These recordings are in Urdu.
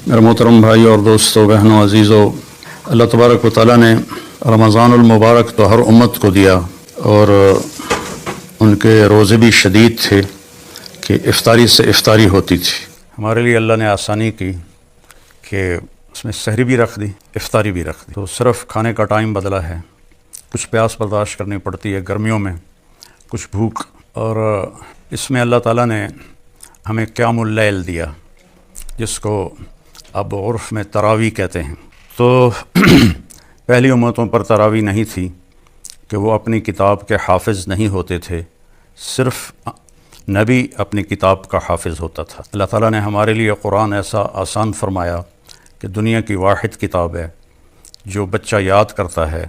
میرے محترم بھائی اور دوستوں، بہنوں، عزیزوں، اللہ تبارک و تعالیٰ نے رمضان المبارک تو ہر امت کو دیا، اور ان کے روزے بھی شدید تھے کہ افطاری سے افطاری ہوتی تھی۔ ہمارے لیے اللہ نے آسانی کی کہ اس میں سحری بھی رکھ دی، افطاری بھی رکھ دی، تو صرف کھانے کا ٹائم بدلا ہے۔ کچھ پیاس برداشت کرنی پڑتی ہے گرمیوں میں، کچھ بھوک، اور اس میں اللہ تعالیٰ نے ہمیں قیام اللیل دیا، جس کو اب عرف میں تراویح کہتے ہیں۔ تو پہلی امتوں پر تراویح نہیں تھی کہ وہ اپنی کتاب کے حافظ نہیں ہوتے تھے، صرف نبی اپنی کتاب کا حافظ ہوتا تھا۔ اللہ تعالیٰ نے ہمارے لیے قرآن ایسا آسان فرمایا کہ دنیا کی واحد کتاب ہے جو بچہ یاد کرتا ہے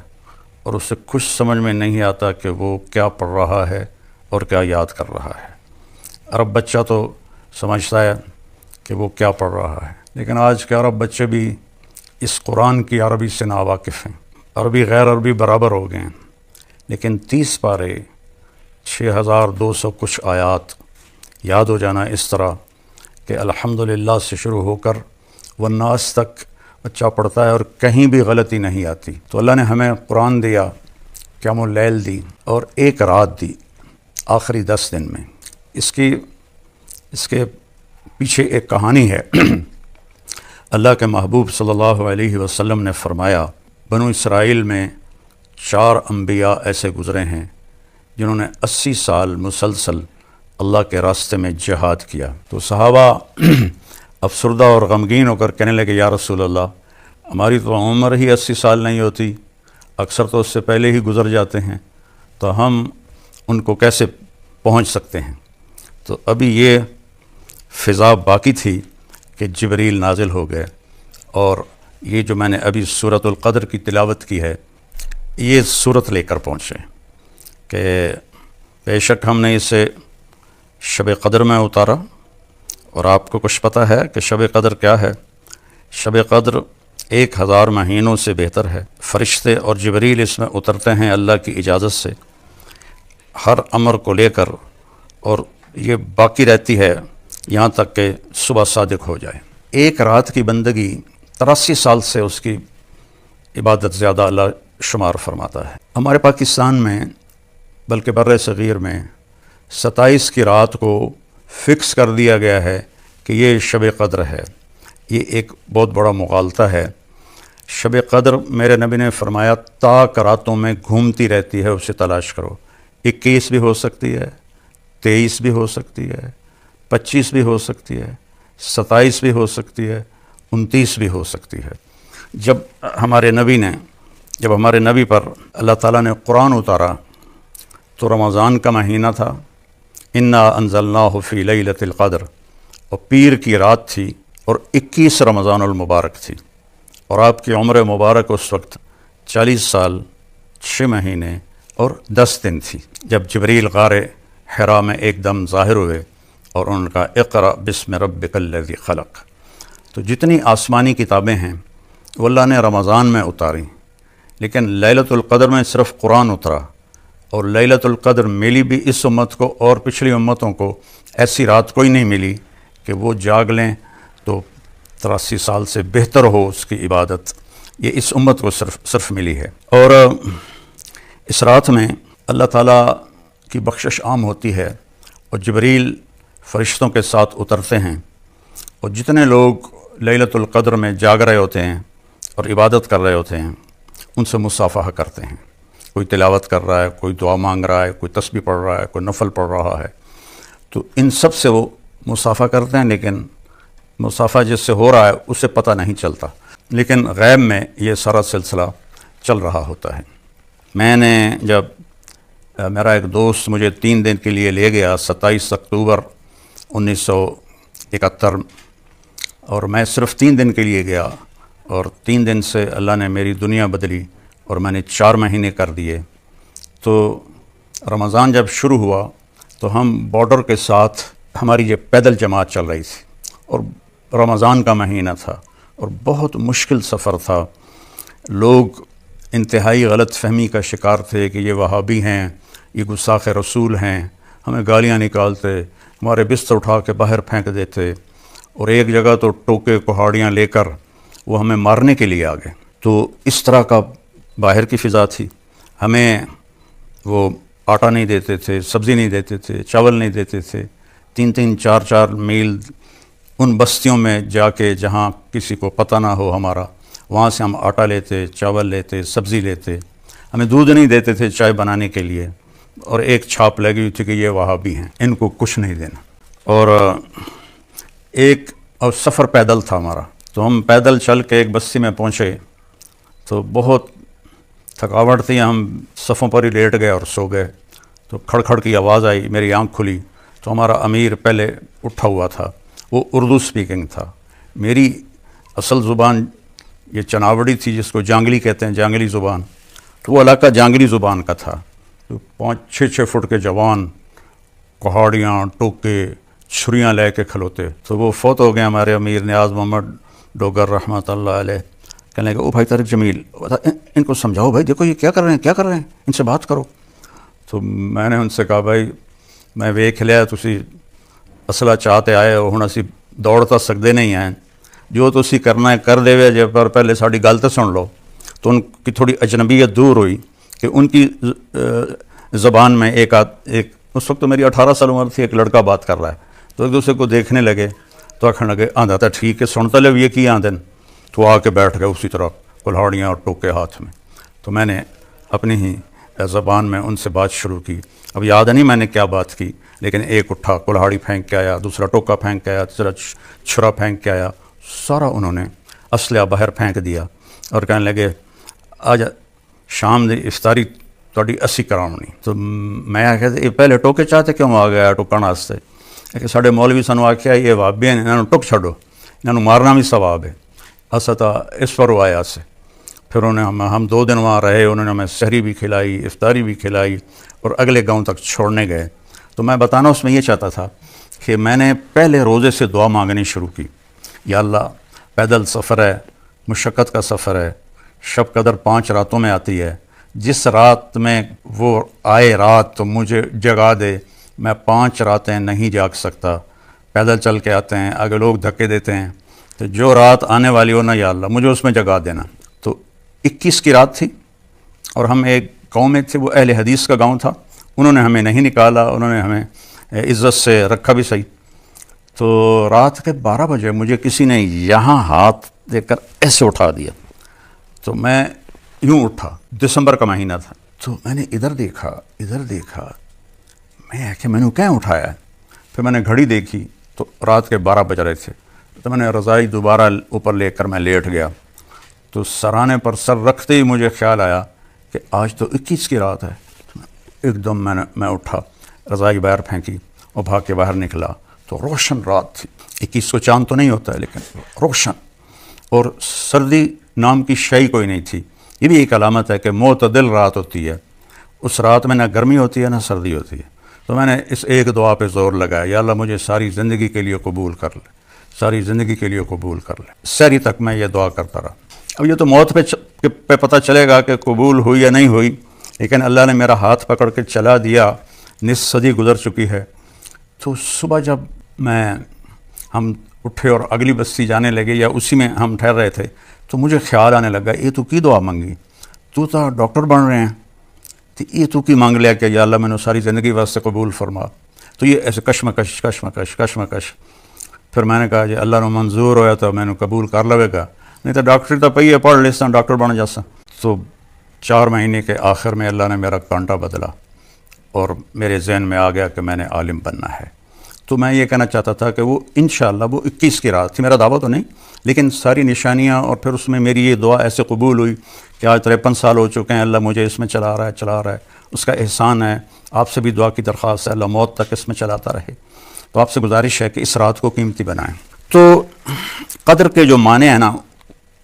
اور اسے کچھ سمجھ میں نہیں آتا کہ وہ کیا پڑھ رہا ہے اور کیا یاد کر رہا ہے۔ عرب بچہ تو سمجھتا ہے کہ وہ کیا پڑھ رہا ہے، لیکن آج کے عرب بچے بھی اس قرآن کی عربی سے ناواقف ہیں۔ عربی غیر عربی برابر ہو گئے ہیں، لیکن 30 پارے 6200 کچھ آیات یاد ہو جانا اس طرح کہ الحمدللہ سے شروع ہو کر والناس تک بچہ پڑھتا ہے اور کہیں بھی غلطی نہیں آتی۔ تو اللہ نے ہمیں قرآن دیا، قیام اللیل دی، اور ایک رات دی آخری 10 دن میں۔ اس کے پیچھے ایک کہانی ہے۔ اللہ کے محبوب صلی اللہ علیہ وسلم نے فرمایا، بنو اسرائیل میں 4 انبیاء ایسے گزرے ہیں جنہوں نے 80 سال مسلسل اللہ کے راستے میں جہاد کیا۔ تو صحابہ افسردہ اور غمگین ہو کر کہنے لگے، یا رسول اللہ، ہماری تو عمر ہی 80 سال نہیں ہوتی، اکثر تو اس سے پہلے ہی گزر جاتے ہیں، تو ہم ان کو کیسے پہنچ سکتے ہیں؟ تو ابھی یہ فضا باقی تھی کہ جبریل نازل ہو گئے، اور یہ جو میں نے ابھی سورۃ القدر کی تلاوت کی ہے، یہ سورت لے کر پہنچے کہ بے شک ہم نے اسے شب قدر میں اتارا، اور آپ کو کچھ پتہ ہے کہ شب قدر کیا ہے؟ شب قدر 1000 مہینوں سے بہتر ہے۔ فرشتے اور جبریل اس میں اترتے ہیں اللہ کی اجازت سے ہر امر کو لے کر، اور یہ باقی رہتی ہے یہاں تک کہ صبح صادق ہو جائے۔ ایک رات کی بندگی 83 سال سے اس کی عبادت زیادہ اللہ شمار فرماتا ہے۔ ہمارے پاکستان میں بلکہ بر صغیر میں 27 کی رات کو فکس کر دیا گیا ہے کہ یہ شب قدر ہے۔ یہ ایک بہت بڑا مغالطہ ہے۔ شب قدر میرے نبی نے فرمایا تاک راتوں میں گھومتی رہتی ہے، اسے تلاش کرو۔ 21 بھی ہو سکتی ہے، 23 بھی ہو سکتی ہے، 25 بھی ہو سکتی ہے، 27 بھی ہو سکتی ہے، 29 بھی ہو سکتی ہے۔ جب ہمارے نبی پر اللہ تعالیٰ نے قرآن اتارا تو رمضان کا مہینہ تھا، انا انزلناہ فی لیلۃ القدر، اور پیر کی رات تھی، اور 21 رمضان المبارک تھی، اور آپ کی عمر مبارک اس وقت 40 سال 6 مہینے اور 10 دن تھی، جب جبریل غار حرا میں ایک دم ظاہر ہوئے اور ان کا اقرأ بسم ربک الذی خلق۔ تو جتنی آسمانی کتابیں ہیں وہ اللہ نے رمضان میں اتاری، لیکن لیلۃ القدر میں صرف قرآن اترا، اور لیلۃ القدر ملی بھی اس امت کو اور پچھلی امتوں کو ایسی رات کوئی نہیں ملی کہ وہ جاگ لیں تو 83 سال سے بہتر ہو اس کی عبادت۔ یہ اس امت کو صرف ملی ہے، اور اس رات میں اللہ تعالیٰ کی بخشش عام ہوتی ہے، اور جبریل فرشتوں کے ساتھ اترتے ہیں، اور جتنے لوگ لیلۃ القدر میں جاگ رہے ہوتے ہیں اور عبادت کر رہے ہوتے ہیں ان سے مصافحہ کرتے ہیں۔ کوئی تلاوت کر رہا ہے، کوئی دعا مانگ رہا ہے، کوئی تسبیح پڑھ رہا ہے، کوئی نفل پڑھ رہا ہے، تو ان سب سے وہ مصافحہ کرتے ہیں، لیکن مصافحہ جس سے ہو رہا ہے اسے پتہ نہیں چلتا، لیکن غیب میں یہ سارا سلسلہ چل رہا ہوتا ہے۔ میں نے جب میرا ایک دوست مجھے 3 دن کے لیے لے گیا 27 اکتوبر 1971، اور میں صرف 3 دن کے لیے گیا، اور 3 دن سے اللہ نے میری دنیا بدلی، اور میں نے 4 مہینے کر دیے۔ تو رمضان جب شروع ہوا تو ہم بارڈر کے ساتھ ہماری یہ پیدل جماعت چل رہی تھی، اور رمضان کا مہینہ تھا، اور بہت مشکل سفر تھا۔ لوگ انتہائی غلط فہمی کا شکار تھے کہ یہ وہابی ہیں، یہ گستاخ رسول ہیں، ہمیں گالیاں نکالتے، ہمارے بستر اٹھا کے باہر پھینک دیتے، اور ایک جگہ تو ٹوکے کہاڑیاں لے کر وہ ہمیں مارنے کے لیے آ گئے۔ تو اس طرح کا باہر کی فضا تھی۔ ہمیں وہ آٹا نہیں دیتے تھے، سبزی نہیں دیتے تھے، چاول نہیں دیتے تھے۔ 3-3 4-4 میل ان بستیوں میں جا کے جہاں کسی کو پتہ نہ ہو ہمارا، وہاں سے ہم آٹا لیتے، چاول لیتے، سبزی لیتے۔ ہمیں دودھ نہیں دیتے تھے چائے بنانے کے لیے، اور ایک چھاپ لگی ہوئی تھی کہ یہ وہابی ہیں، ان کو کچھ نہیں دینا۔ اور سفر پیدل تھا ہمارا، تو ہم پیدل چل کے ایک بستی میں پہنچے تو بہت تھکاوٹ تھی، ہم صفوں پر ہی لیٹ گئے اور سو گئے۔ تو کھڑ کھڑ کی آواز آئی، میری آنکھ کھلی تو ہمارا امیر پہلے اٹھا ہوا تھا، وہ اردو سپیکنگ تھا۔ میری اصل زبان یہ چناوڑی تھی، جس کو جانگلی کہتے ہیں، جانگلی زبان، تو وہ علاقہ جانگلی زبان کا تھا۔ تو 5-6 فٹ کے جوان کہاڑیاں، ٹوکے، چھریاں لے کے کھلوتے۔ تو وہ فوت ہو گئے ہمارے امیر نیاز محمد ڈوگر رحمۃ اللہ علیہ۔ کہنے لگے، او بھائی طارق جمیل، ان کو سمجھاؤ بھائی، دیکھو یہ کیا کر رہے ہیں، ان سے بات کرو۔ تو میں نے ان سے کہا، بھائی میں ویکھ لیا تسی اصلہ چاہتے آئے ہو، ہن اسی دوڑ تا سکتے نہیں ہیں، جو تسی کرنا ہے کر دے، جے پر پہلے ساڈی گل تے سن لو۔ تو ان کی تھوڑی اجنبیت دور ہوئی کہ ان کی زبان میں ایک اس وقت تو میری 18 سال عمر تھی، ایک لڑکا بات کر رہا ہے، تو ایک دوسرے کو دیکھنے لگے، تو آخر لگے، آندھا تھا ٹھیک ہے، سنتا لے یہ کی آندن۔ تو آ کے بیٹھ گئے اسی طرح کلہاڑیاں اور ٹوکے ہاتھ میں۔ تو میں نے اپنی ہی زبان میں ان سے بات شروع کی۔ اب یاد نہیں میں نے کیا بات کی، لیکن ایک اٹھا کلہاڑی پھینک کے آیا، دوسرا ٹوکا پھینک کے آیا، تیسرا چھرا پھینک کے آیا، سارا انہوں نے اسلحہ باہر پھینک دیا اور کہنے لگے، آج شام دی افطاری تھوڑی اسی کراؤنی۔ تو میں آخیا یہ پہلے ٹوکے چاہتے کیوں آ گیا ٹوکن واسطے؟ کہ ساڈے مولوی سانو آخیا یہ وہابی ہیں، انہوں ٹک چھڈو، انہوں مارنا بھی ثواب ہے۔ اصل تو اس پر وہ آیا سے پھر انہوں نے ہم 2 دن وہاں رہے، انہوں نے ہمیں سحری بھی کھلائی، افطاری بھی کھلائی، اور اگلے گاؤں تک چھوڑنے گئے۔ تو میں بتانا اس میں یہ چاہتا تھا کہ میں نے پہلے روزے سے دعا مانگنی شروع کی، یا اللہ پیدل سفر ہے، مشقت کا سفر ہے، شب قدر 5 راتوں میں آتی ہے، جس رات میں وہ آئے رات تو مجھے جگا دے، میں 5 راتیں نہیں جاگ سکتا، پیدل چل کے آتے ہیں، آگے لوگ دھکے دیتے ہیں، تو جو رات آنے والی ہو نا یا اللہ مجھے اس میں جگا دینا۔ تو 21 کی رات تھی، اور ہم ایک گاؤں میں تھے، وہ اہل حدیث کا گاؤں تھا، انہوں نے ہمیں نہیں نکالا، انہوں نے ہمیں عزت سے رکھا بھی صحیح۔ تو رات کے 12 بجے مجھے کسی نے یہاں ہاتھ دے کر ایسے اٹھا دیا، تو میں یوں اٹھا، دسمبر کا مہینہ تھا، تو میں نے ادھر دیکھا، میں نے کیا اٹھایا ہے؟ پھر میں نے گھڑی دیکھی تو رات کے 12 بج رہے تھے، تو میں نے رضائی دوبارہ اوپر لے کر میں لیٹ گیا۔ تو سرانے پر سر رکھتے ہی مجھے خیال آیا کہ آج تو 21 کی رات ہے۔ ایک دم میں اٹھا، رضائی باہر پھینکی اور بھاگ کے باہر نکلا، تو روشن رات تھی۔ 21 کو چاند تو نہیں ہوتا ہے، لیکن روشن، اور سردی نام کی شے کوئی نہیں تھی۔ یہ بھی ایک علامت ہے کہ معتدل رات ہوتی ہے، اس رات میں نہ گرمی ہوتی ہے نہ سردی ہوتی ہے۔ تو میں نے اس ایک دعا پہ زور لگایا، یا اللہ مجھے ساری زندگی کے لیے قبول کر لے، ساری زندگی کے لیے قبول کر لے۔ سحری تک میں یہ دعا کرتا رہا۔ اب یہ تو موت پہ پتہ چلے گا کہ قبول ہوئی یا نہیں ہوئی، لیکن اللہ نے میرا ہاتھ پکڑ کے چلا دیا، نصف صدی گزر چکی ہے۔ تو صبح جب ہم اٹھے اور اگلی بستی جانے لگے، یا اسی میں ہم ٹھہر رہے تھے، تو مجھے خیال آنے لگا، یہ تو کی دعا منگی، تو ڈاکٹر بن رہے ہیں، تو یہ تو کی مانگ لیا کہ یا اللہ میں نے ساری زندگی واسطے قبول فرما۔ تو یہ ایسے کشمکش۔ پھر میں نے کہا جی اللہ نے منظور ہویا تو میں نے قبول کر لوے گا، نہیں تو ڈاکٹری تو پئی ہے، پڑھ لیسا ڈاکٹر بن جاسا۔ تو 4 مہینے کے آخر میں اللہ نے میرا کانٹا بدلا اور میرے ذہن میں آ گیا کہ میں نے عالم بننا ہے۔ تو میں یہ کہنا چاہتا تھا کہ وہ انشاءاللہ وہ 21 کی رات تھی، میرا دعویٰ تو نہیں، لیکن ساری نشانیاں، اور پھر اس میں میری یہ دعا ایسے قبول ہوئی کہ آج 53 سال ہو چکے ہیں، اللہ مجھے اس میں چلا رہا ہے، اس کا احسان ہے۔ آپ سے بھی دعا کی درخواست ہے، اللہ موت تک اس میں چلاتا رہے۔ تو آپ سے گزارش ہے کہ اس رات کو قیمتی بنائیں۔ تو قدر کے جو معنی ہیں نا،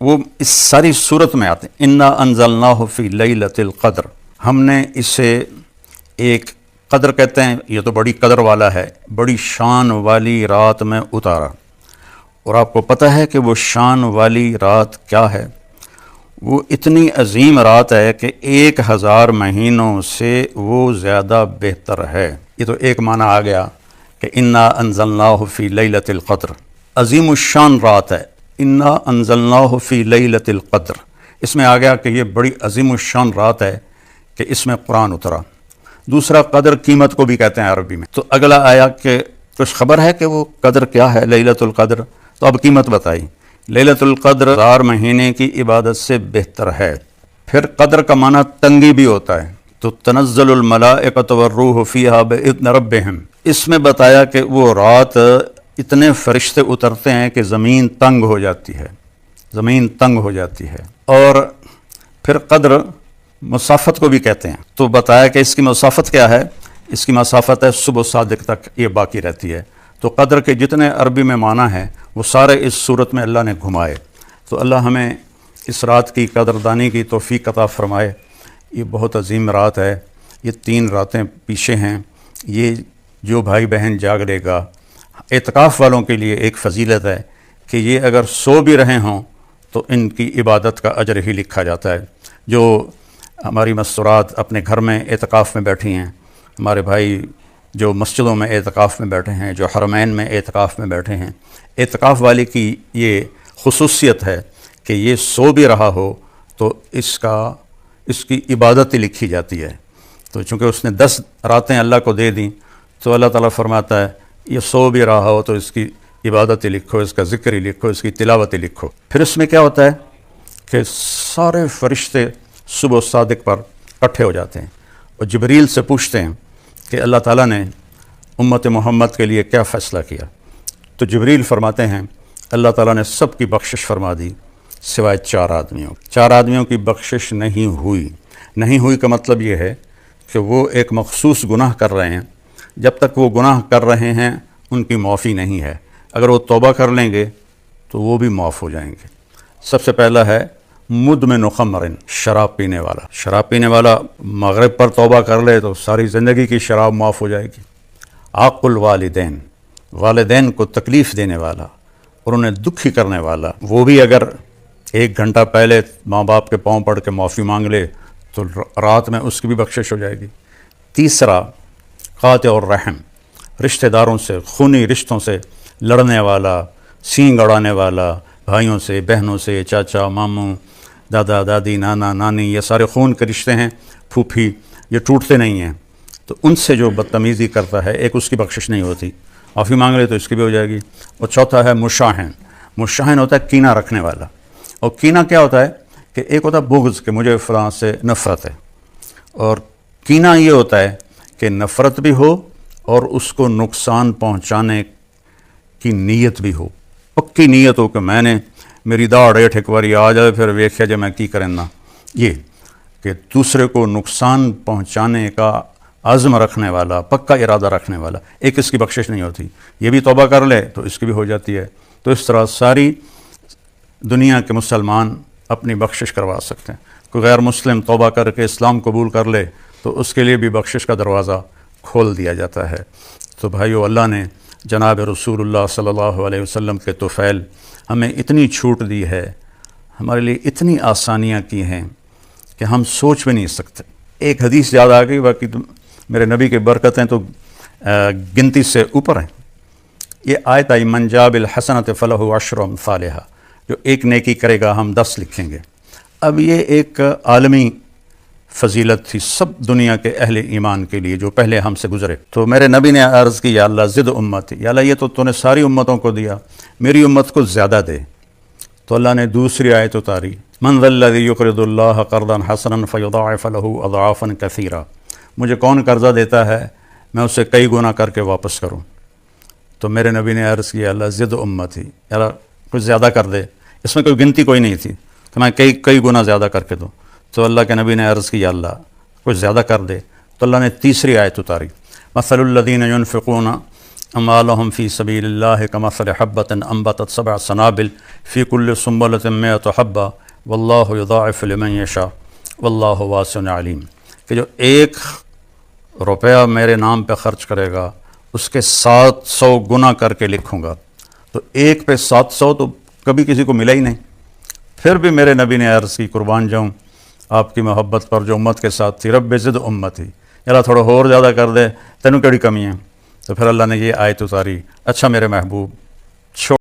وہ اس ساری صورت میں آتے ہیں۔ انا انزلناہ فی لیلۃ القدر، ہم نے اسے ایک قدر کہتے ہیں، یہ تو بڑی قدر والا ہے، بڑی شان والی رات میں اتارا۔ اور آپ کو پتہ ہے کہ وہ شان والی رات کیا ہے؟ وہ اتنی عظیم رات ہے کہ 1000 مہینوں سے وہ زیادہ بہتر ہے۔ یہ تو ایک معنی آ گیا کہ انا انزلناہ فی لیلۃ القدر، عظیم الشان رات ہے، انا انزلناہ فی لیلۃ القدر، اس میں آ گیا کہ یہ بڑی عظیم الشان رات ہے کہ اس میں قرآن اترا۔ دوسرا قدر قیمت کو بھی کہتے ہیں عربی میں۔ تو اگلا آیا کہ کچھ خبر ہے کہ وہ قدر کیا ہے لیلۃ القدر، تو اب قیمت بتائی۔ لیلۃ القدر 1000 مہینے کی عبادت سے بہتر ہے۔ پھر قدر کا معنی تنگی بھی ہوتا ہے، تو تنزل الملائکۃ والروح فیہا بإذن ربہم، اس میں بتایا کہ وہ رات اتنے فرشتے اترتے ہیں کہ زمین تنگ ہو جاتی ہے، زمین تنگ ہو جاتی ہے۔ اور پھر قدر مسافت کو بھی کہتے ہیں، تو بتایا کہ اس کی مسافت کیا ہے، اس کی مسافت ہے صبح صادق تک یہ باقی رہتی ہے۔ تو قدر کے جتنے عربی میں معنی ہیں وہ سارے اس صورت میں اللہ نے گھمائے۔ تو اللہ ہمیں اس رات کی قدردانی کی توفیق عطا فرمائے۔ یہ بہت عظیم رات ہے، یہ 3 راتیں پیچھے ہیں۔ یہ جو بھائی بہن جاگ لے گا، اعتکاف والوں کے لیے ایک فضیلت ہے کہ یہ اگر سو بھی رہے ہوں تو ان کی عبادت کا اجر ہی لکھا جاتا ہے۔ جو ہماری مستورات اپنے گھر میں اعتکاف میں بیٹھی ہیں، ہمارے بھائی جو مسجدوں میں اعتکاف میں بیٹھے ہیں، جو حرمین میں اعتکاف میں بیٹھے ہیں، اعتکاف والے کی یہ خصوصیت ہے کہ یہ سو بھی رہا ہو تو اس کی عبادت ہی لکھی جاتی ہے۔ تو چونکہ اس نے 10 راتیں اللہ کو دے دیں تو اللہ تعالیٰ فرماتا ہے یہ سو بھی رہا ہو تو اس کی عبادت ہی لکھو، اس کا ذکر ہی لکھو، اس کی تلاوت ہی لکھو۔ پھر اس میں کیا ہوتا ہے کہ سارے فرشتے صبح صادق پر اکٹھے ہو جاتے ہیں اور جبریل سے پوچھتے ہیں کہ اللہ تعالیٰ نے امت محمد کے لیے کیا فیصلہ کیا؟ تو جبریل فرماتے ہیں اللہ تعالیٰ نے سب کی بخشش فرما دی سوائے 4 آدمیوں۔ 4 آدمیوں کی بخشش نہیں ہوئی کا مطلب یہ ہے کہ وہ ایک مخصوص گناہ کر رہے ہیں، جب تک وہ گناہ کر رہے ہیں ان کی معافی نہیں ہے۔ اگر وہ توبہ کر لیں گے تو وہ بھی معاف ہو جائیں گے۔ سب سے پہلا ہے مدمن خمر، شراب پینے والا۔ شراب پینے والا مغرب پر توبہ کر لے تو ساری زندگی کی شراب معاف ہو جائے گی۔ عاق الوالدین، والدین کو تکلیف دینے والا اور انہیں دکھی کرنے والا، وہ بھی اگر 1 گھنٹہ پہلے ماں باپ کے پاؤں پڑھ کے معافی مانگ لے تو رات میں اس کی بھی بخشش ہو جائے گی۔ تیسرا قاطع الرحم، رشتہ داروں سے، خونی رشتوں سے لڑنے والا، سینگ اڑانے والا، بھائیوں سے، بہنوں سے، چاچا، ماموں، دادا، دادی، نانا، نانی، یہ سارے خون کے رشتے ہیں، پھوپھی، یہ ٹوٹتے نہیں ہیں۔ تو ان سے جو بدتمیزی کرتا ہے ایک اس کی بخشش نہیں ہوتی، معافی مانگ لے تو اس کی بھی ہو جائے گی۔ اور چوتھا ہے مشاہن۔ مشاہن ہوتا ہے کینہ رکھنے والا۔ اور کینہ کیا ہوتا ہے کہ ایک ہوتا ہے بغض کہ مجھے فلاں سے نفرت ہے، اور کینہ یہ ہوتا ہے کہ نفرت بھی ہو اور اس کو نقصان پہنچانے کی نیت بھی ہو، پکی نیت ہو کہ میں نے میری داڑھ ایٹھ ایک باری آ جائے پھر ویکھیا جے میں کی کرنا، یہ کہ دوسرے کو نقصان پہنچانے کا عزم رکھنے والا، پکا ارادہ رکھنے والا، ایک اس کی بخشش نہیں ہوتی۔ یہ بھی توبہ کر لے تو اس کی بھی ہو جاتی ہے۔ تو اس طرح ساری دنیا کے مسلمان اپنی بخشش کروا سکتے ہیں۔ کوئی غیر مسلم توبہ کر کے اسلام قبول کر لے تو اس کے لیے بھی بخشش کا دروازہ کھول دیا جاتا ہے۔ تو بھائیو، اللہ نے جناب رسول اللہ صلی اللہ علیہ وسلم کے طفیل ہمیں اتنی چھوٹ دی ہے، ہمارے لیے اتنی آسانیاں کی ہیں کہ ہم سوچ بھی نہیں سکتے۔ ایک حدیث یاد آ گئی، باقی تو میرے نبی کی برکتیں تو گنتی سے اوپر ہیں۔ یہ آیت آئی من جاء بالحسنۃ فلہ عشر امثالھا، جو ایک نیکی کرے گا ہم 10 لکھیں گے۔ اب یہ ایک عالمی فضیلت تھی سب دنیا کے اہل ایمان کے لیے جو پہلے ہم سے گزرے۔ تو میرے نبی نے عرض کی یا اللہ زد امتی، یا اللہ یہ تو نے ساری امتوں کو دیا، میری امت کو زیادہ دے۔ تو اللہ نے دوسری آیت اتاری من ذا الذی یقرض اللہ قرضا حسنا فیضاعف لہ اضعافا کثیرا، مجھے کون قرضہ دیتا ہے میں اسے کئی گنا کر کے واپس کروں۔ تو میرے نبی نے عرض کیا اللہ زد امتی، یا اللہ کچھ زیادہ کر دے، اس میں کوئی گنتی کوئی نہیں تھی تو میں کئی گنا زیادہ کر کے دوں۔ تو اللہ کے نبی نے عرض کیا اللہ کچھ زیادہ کر دے۔ تو اللہ نے تیسری آیت اتاری مثل الذین ينفقون اموالهم فی سبیل اللہ کمثل حبۃ انبتت 7 سنابل فی کل سنبلۃ 100 حبۃ واللہ یضاعف لمن یشاء واللہ واسع علیم، کہ جو 1 روپیہ میرے نام پہ خرچ کرے گا اس کے 700 گنا کر کے لکھوں گا۔ تو 1 پہ 700 تو کبھی کسی کو ملا ہی نہیں۔ پھر بھی میرے نبی نے عرض کی قربان جاؤں آپ کی محبت پر جو امت کے ساتھ تھی، رب زد امتی، یا اللہ تھوڑا اور زیادہ کر دے، تینوں کیڑی کمی ہے۔ تو پھر اللہ نے یہ آیت اتاری اچھا میرے محبوب